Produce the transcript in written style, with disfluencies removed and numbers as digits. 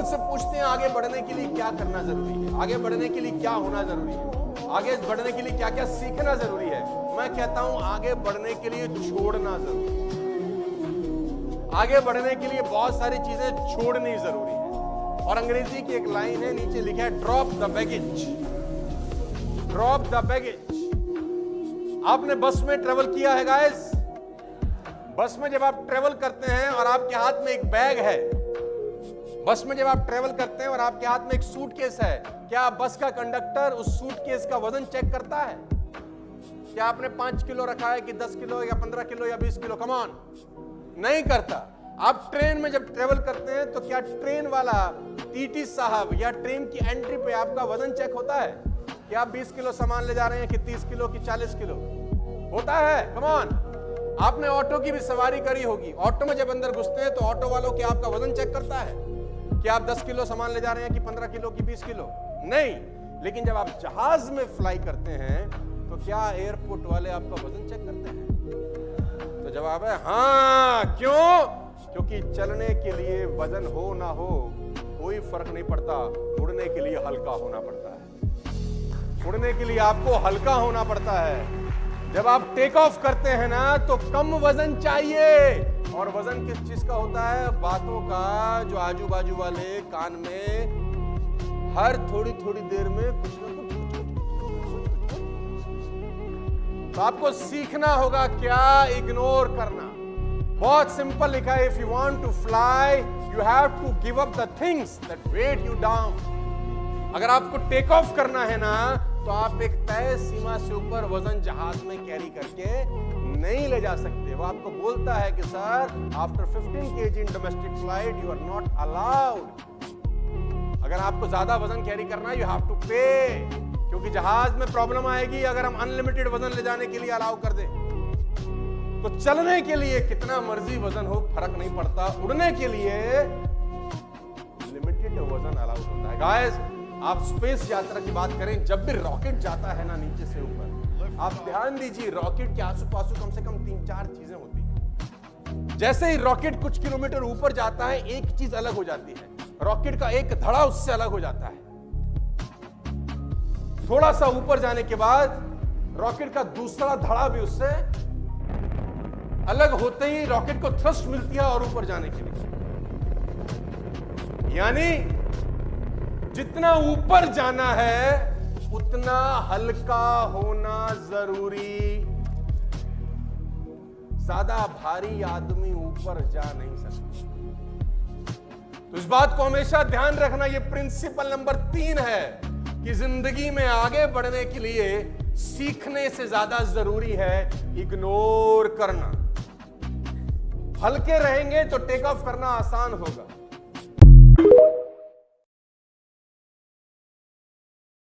मुझसे पूछते हैं आगे बढ़ने के लिए क्या करना जरूरी है, आगे बढ़ने के लिए क्या होना जरूरी है, आगे बढ़ने के लिए क्या क्या सीखना जरूरी है। मैं कहता हूं आगे बढ़ने के लिए छोड़ना जरूरी है, आगे बढ़ने के लिए बहुत सारी चीजें छोड़नी जरूरी है। और अंग्रेजी की एक लाइन है, नीचे लिखा है drop the baggage, drop the baggage. आपने बस में ट्रेवल किया है गाइस? बस में जब आप ट्रेवल करते हैं और आपके हाथ में एक बैग है, बस में जब आप ट्रेवल करते हैं और आपके हाथ में एक सूटकेस है, क्या बस का कंडक्टर उस सूटकेस का वजन चेक करता है? क्या आपने 5 किलो रखा है कि 10 किलो या 15 किलो या 20 किलो? कम ऑन, नहीं करता। आप ट्रेन में जब ट्रेवल करते हैं तो क्या ट्रेन वाला टीटी साहब या ट्रेन की एंट्री पे आपका वजन चेक होता है कि आप 20 किलो सामान ले जा रहे हैं कि 30 किलो कि 40 किलो? होता है? Come on. आपने ऑटो की भी सवारी करी होगी, ऑटो में जब अंदर घुसते हैं तो ऑटो वालों के आपका वजन चेक करता है कि आप 10 किलो सामान ले जा रहे हैं कि 15 किलो कि 20 किलो? नहीं। लेकिन जब आप जहाज में फ्लाई करते हैं तो क्या एयरपोर्ट वाले आपका वजन चेक करते हैं? तो जवाब है हाँ। क्यों? क्योंकि चलने के लिए वजन हो ना हो कोई फर्क नहीं पड़ता, उड़ने के लिए हल्का होना पड़ता है, उड़ने के लिए आपको हल्का होना पड़ता है। जब आप टेक ऑफ करते हैं ना तो कम वजन चाहिए, और वजन किस चीज का होता है? बातों का, जो आजू बाजू वाले कान में हर थोड़ी थोड़ी देर में कुछ ना कुछ। तो आपको सीखना होगा क्या? इग्नोर करना। बहुत सिंपल लिखा है, if you want to fly you have to give up the things that weigh you down. अगर आपको टेक ऑफ करना है ना तो आप एक तय सीमा से ऊपर वजन जहाज में कैरी करके नहीं ले जा सकते। वो आपको बोलता है कि sir after 15 kg in domestic flight you are not allowed. अगर आपको ज्यादा वजन कैरी करना है यू हैव टू पे, क्योंकि जहाज में प्रॉब्लम आएगी अगर हम अनलिमिटेड वजन ले जाने के लिए अलाउ कर दें। तो चलने के लिए कितना मर्जी वजन हो फर्क नहीं पड़ता, उड़ने के लिए लिमिटेड वजन अलाउ होता है। गाइस, आप स्पेस यात्रा की बात करें, जब भी रॉकेट जाता है ना नीचे से ऊपर, आप ध्यान दीजिए रॉकेट के आसू पासू कम से कम 3-4 चीजें होती हैं। जैसे ही रॉकेट कुछ किलोमीटर ऊपर जाता है एक चीज अलग हो जाती है, रॉकेट का एक धड़ा उससे अलग हो जाता है। थोड़ा सा ऊपर जाने के बाद रॉकेट का दूसरा धड़ा भी उससे अलग होते ही रॉकेट को थ्रस्ट मिलती है और ऊपर जाने के लिए। यानी जितना ऊपर जाना है उतना हल्का होना जरूरी। ज्यादा भारी आदमी ऊपर जा नहीं सकता। तो इस बात को हमेशा ध्यान रखना, यह प्रिंसिपल नंबर 3 है कि जिंदगी में आगे बढ़ने के लिए सीखने से ज्यादा जरूरी है इग्नोर करना। हल्के रहेंगे तो टेक ऑफ करना आसान होगा,